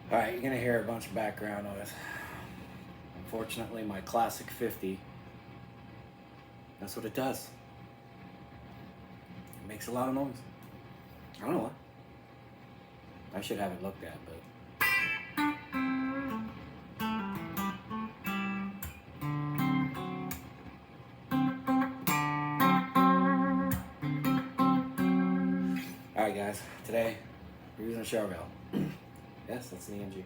All right, you're gonna hear a bunch of background noise. Unfortunately, my classic 50, that's what it does. It makes a lot of noise. I don't know why. I should have it looked at, but all right, guys. Today we're using a Charvel. Yes, that's an EMG.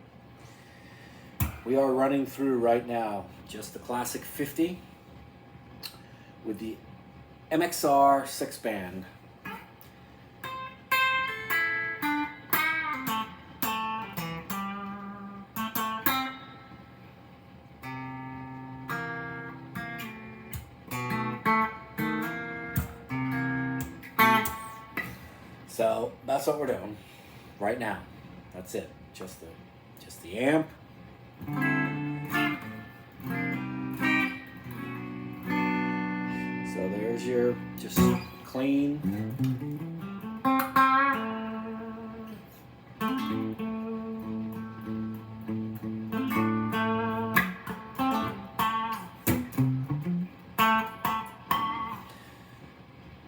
We are running through right now just the classic 50 with the MXR 6-band. So that's what we're doing right now. That's it. Just the amp. So there's your just clean.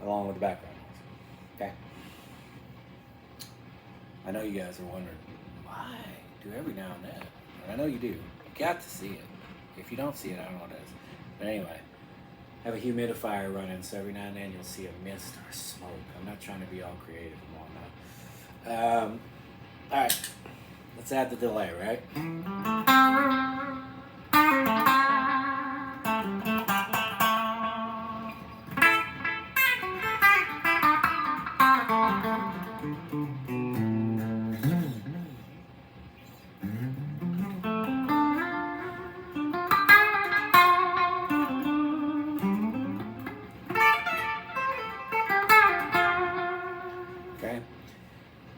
Along with the background noise. Okay. I know you guys are wondering why do every now and then. And I know you do. You got to see it. If you don't see it, I don't know what it is. But anyway, I have a humidifier running, so every now and then you'll see a mist or a smoke. I'm not trying to be all creative and whatnot. All right, let's add the delay, right?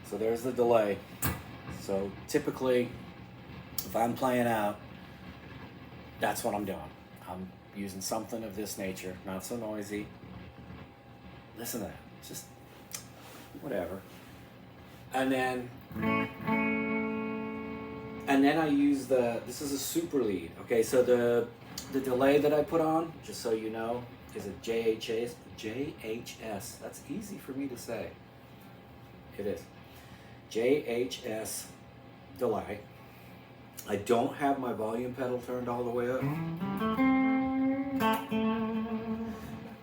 So there's the delay. So typically, if I'm playing out, that's what I'm doing. I'm using something of this nature, not so noisy. Listen to that, just whatever. And then I use this is a super lead. Okay, so the delay that I put on, just so you know, is a JHS. That's easy for me to say. It is. JHS delay. I don't have my volume pedal turned all the way up.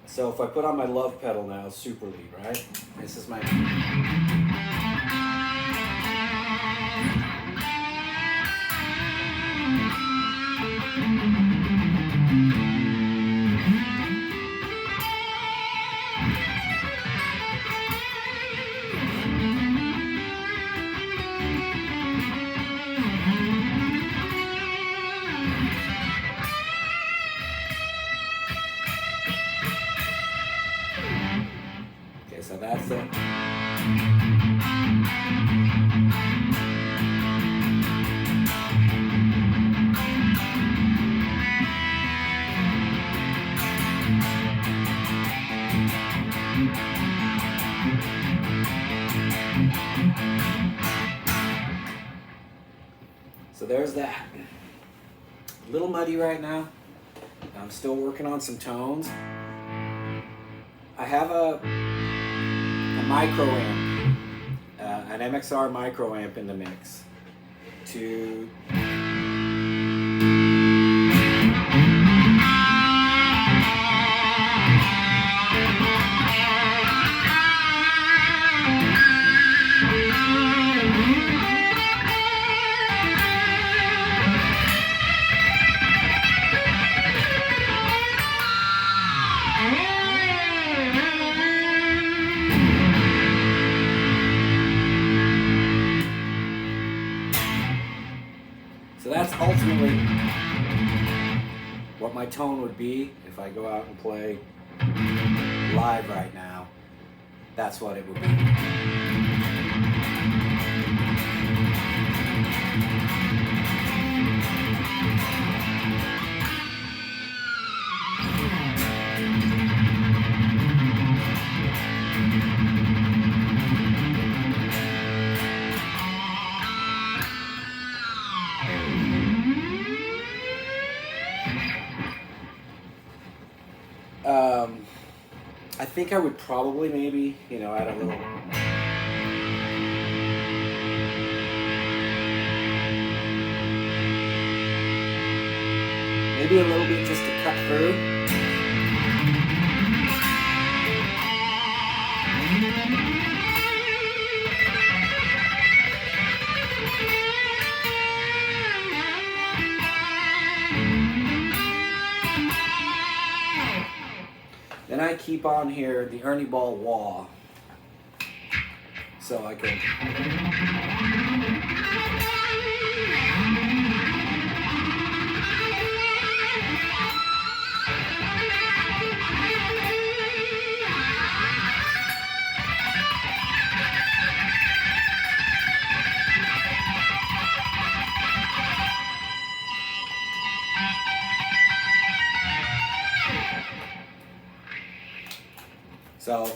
So if I put on my love pedal now, super lead, right? This is my... So that's it. So there's that. A little muddy right now. I'm still working on some tones. I have a micro amp, an MXR micro amp in the mix to that's ultimately what my tone would be if I go out and play live right now. That's what it would be. think I would probably maybe, you know, add a little. Maybe a little bit just to cut through. Then I keep on here the Ernie Ball wah. So I can. So.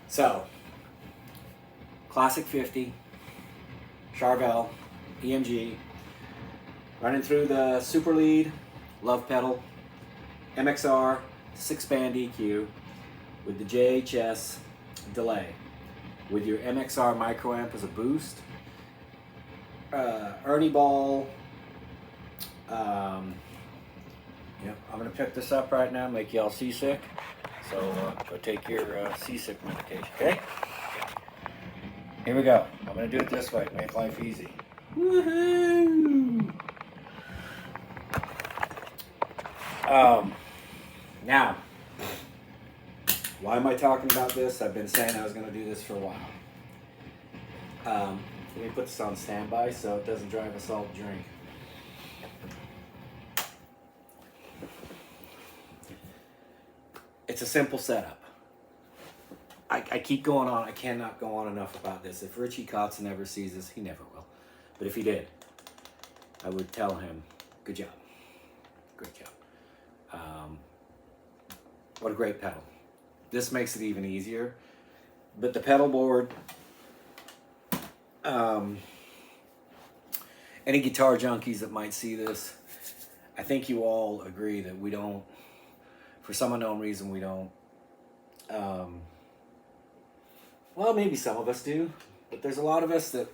So, Classic 50, Charvel, EMG, running through the Super Lead, Love Pedal, MXR, 6-band EQ, with the JHS delay, with your MXR microamp as a boost, Ernie Ball. Yep, I'm gonna pick this up right now, make y'all seasick. So go take your seasick medication, okay? Here we go. I'm gonna do it this way, make life easy. Woohoo! Now, why am I talking about this? I've been saying I was gonna do this for a while. Let me put this on standby so it doesn't drive us all to drink. It's a simple setup. I keep going on. I cannot go on enough about this. If Richie Kotzen ever sees this, he never will. But if he did, I would tell him, good job. Great job. What a great pedal. This makes it even easier. But the pedal board, any guitar junkies that might see this, I think you all agree that we don't, for some unknown reason, we don't, well, maybe some of us do, but there's a lot of us that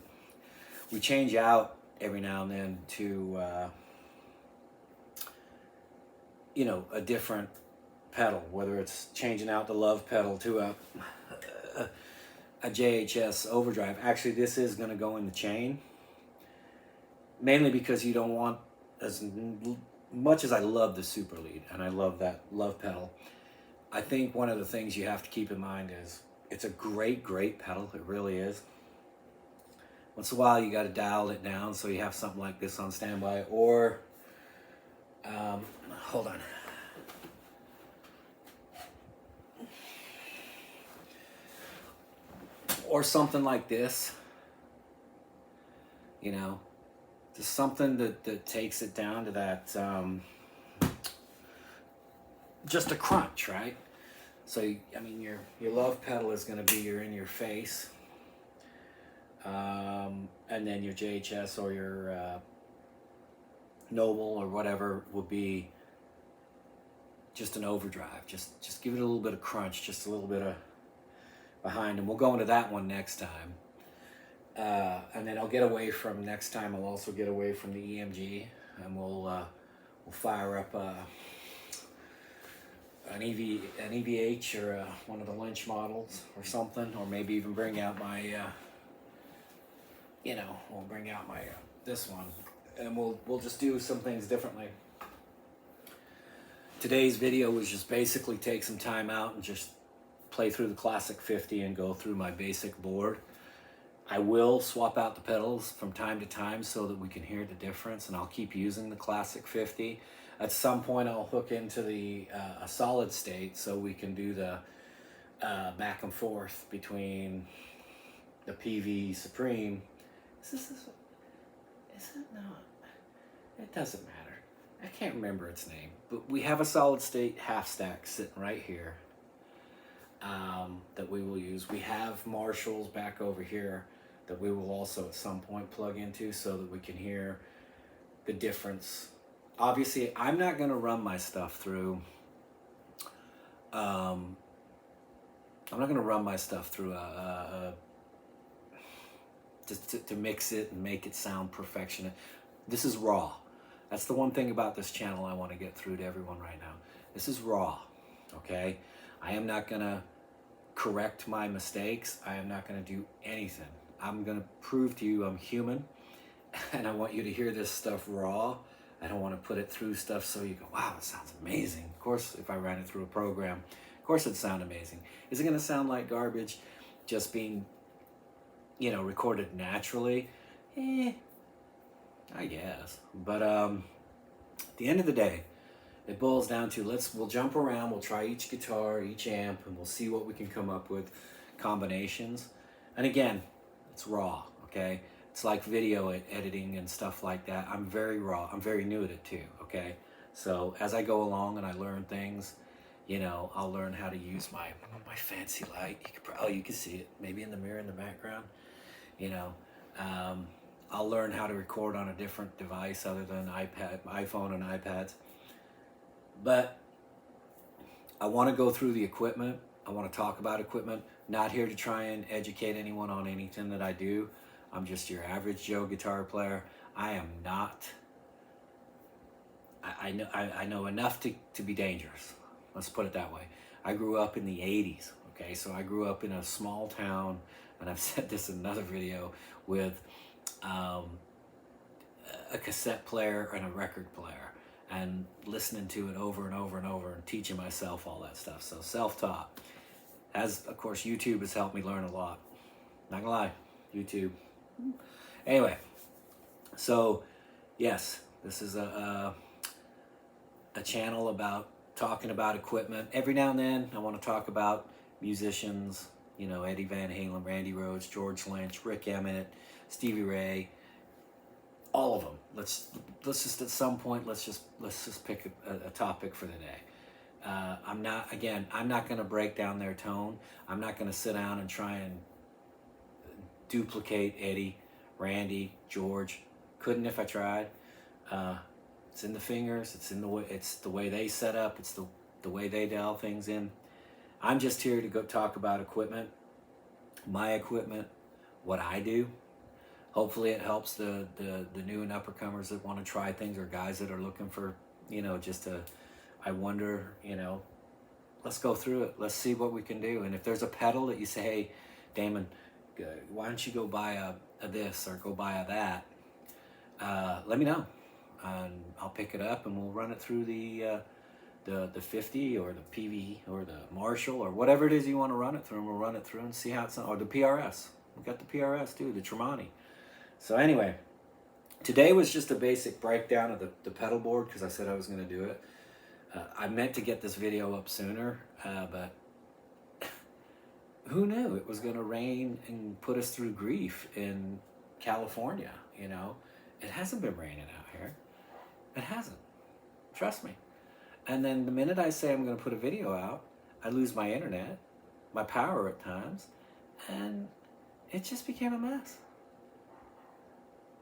we change out every now and then to, you know, a different pedal, whether it's changing out the Love pedal to a JHS overdrive. Actually, this is going to go in the chain, mainly because you don't want, as much as I love the Super Lead and I love that Love pedal, I think one of the things you have to keep in mind is it's a great pedal. It really is. Once in a while you got to dial it down so you have something like this on standby, or hold on. Or something like this, you know, just something that takes it down to that, just a crunch, right? So, I mean, your Love pedal is going to be your in your face, and then your JHS or your Noble or whatever will be just an overdrive. Just give it a little bit of crunch, just a little bit of behind, and we'll go into that one next time. And then I'll get away from next time. I'll also get away from the EMG, and we'll fire up an EVH or one of the Lynch models or something, or maybe even bring out my, you know, we'll bring out my this one, and we'll just do some things differently. Today's video was just basically take some time out and just play through the Classic 50 and go through my basic board. I will swap out the pedals from time to time so that we can hear the difference, and I'll keep using the Classic 50. At some point I'll hook into the a solid state so we can do the back and forth between the PV Supreme. Is it not? It doesn't matter. I can't remember its name, but we have a solid state half stack sitting right here that we will use. We have Marshalls back over here that we will also at some point plug into so that we can hear the difference. Obviously, I'm not going to run my stuff through. I'm not going to run my stuff through to mix it and make it sound perfection. This is raw. That's the one thing about this channel I want to get through to everyone right now. This is raw, okay? I am not going to correct my mistakes. I am not going to do anything. I'm going to prove to you I'm human, and I want you to hear this stuff raw. I don't want to put it through stuff so you go, wow, it sounds amazing. Of course, if I ran it through a program, of course it'd sound amazing. Is it going to sound like garbage just being, you know, recorded naturally? I guess. But at the end of the day, it boils down to we'll jump around, we'll try each guitar, each amp, and we'll see what we can come up with, combinations. And again, it's raw, okay? It's like video editing and stuff like that. I'm very raw. I'm very new at it too, okay? So as I go along and I learn things, you know, I'll learn how to use my fancy light. You can see it maybe in the mirror in the background, you know. I'll learn how to record on a different device other than iPhone and iPads. But I want to go through the equipment. I want to talk about equipment. Not here to try and educate anyone on anything that I do. I'm just your average Joe guitar player. I am not. I know enough to be dangerous. Let's put it that way. I grew up in the 80s, okay? So I grew up in a small town, and I've said this in another video, with a cassette player and a record player, and listening to it over and over and over and teaching myself all that stuff. So self-taught. As, of course, YouTube has helped me learn a lot. Not gonna lie, YouTube. Anyway, so yes, this is a channel about talking about equipment. Every now and then I want to talk about musicians, you know, Eddie Van Halen, Randy Rhoads, George Lynch, Rick Emmett, Stevie Ray, all of them. Let's just at some point let's just pick a topic for the day. I'm not going to break down their tone. I'm not going to sit down and try and duplicate Eddie, Randy, George. Couldn't if I tried. It's in the fingers. It's in the way. It's the way they set up. It's the way they dial things in. I'm just here to go talk about equipment, my equipment, what I do. Hopefully, it helps the new and uppercomers that want to try things, or guys that are looking for, you know, just a. I wonder, you know, let's go through it. Let's see what we can do. And if there's a pedal that you say, hey, Damon, why don't you go buy a this or go buy a that? Let me know. And I'll pick it up and we'll run it through the 50 or the PV or the Marshall or whatever it is you want to run it through, and we'll run it through and see how it's, or the PRS. We got the PRS too, the Tremonti. So anyway, today was just a basic breakdown of the pedal board because I said I was going to do it. I meant to get this video up sooner, but who knew it was going to rain and put us through grief in California, you know? It hasn't been raining out here. It hasn't. Trust me. And then the minute I say I'm going to put a video out, I lose my internet, my power at times, and it just became a mess.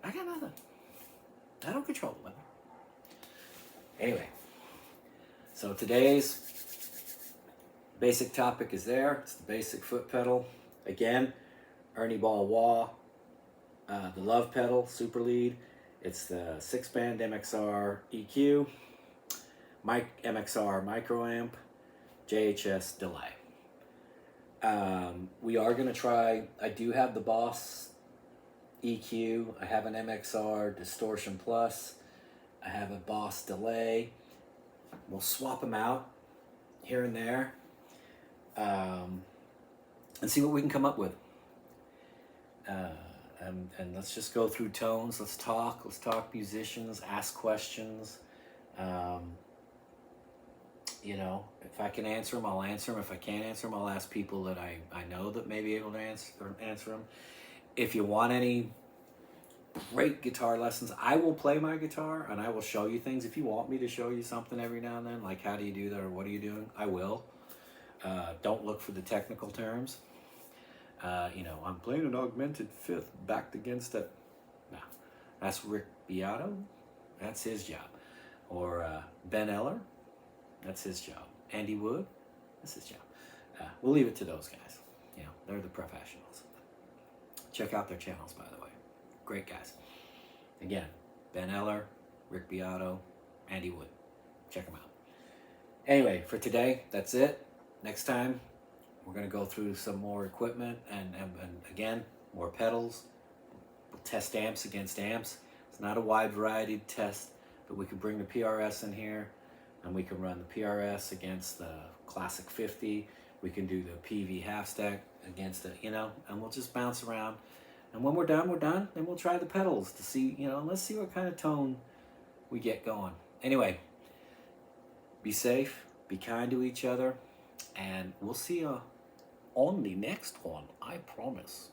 I got nothing. I don't control the weather. Anyway, so today's basic topic is there. It's the basic foot pedal. Again, Ernie Ball Wah, the Love pedal, super lead. It's the 6-band MXR EQ, MXR microamp, JHS delay. We are going to try, I do have the Boss EQ, I have an MXR Distortion Plus, I have a Boss delay. We'll swap them out here and there and see what we can come up with. And let's just go through tones. Let's talk musicians, ask questions. You know, if I can answer them, I'll answer them. If I can't answer them, I'll ask people that I know that may be able to answer them. If you want any great guitar lessons, I will play my guitar and I will show you things. If you want me to show you something every now and then, like how do you do that or what are you doing, I will. Don't look for the technical terms. You know, I'm playing an augmented fifth backed against a... No, that's Rick Beato. That's his job. Or Ben Eller. That's his job. Andy Wood. That's his job. We'll leave it to those guys. You know, they're the professionals. Check out their channels, by the way. Great guys. Again, Ben Eller, Rick Beato, Andy Wood. Check them out. Anyway, for today, that's it. Next time, we're going to go through some more equipment and again, more pedals. We'll test amps against amps. It's not a wide variety test, but we can bring the PRS in here and we can run the PRS against the Classic 50. We can do the PV half stack against the, you know, and we'll just bounce around. And when we're done, we're done. Then we'll try the pedals to see, you know, let's see what kind of tone we get going. Anyway, be safe, be kind to each other, and we'll see you on the next one, I promise.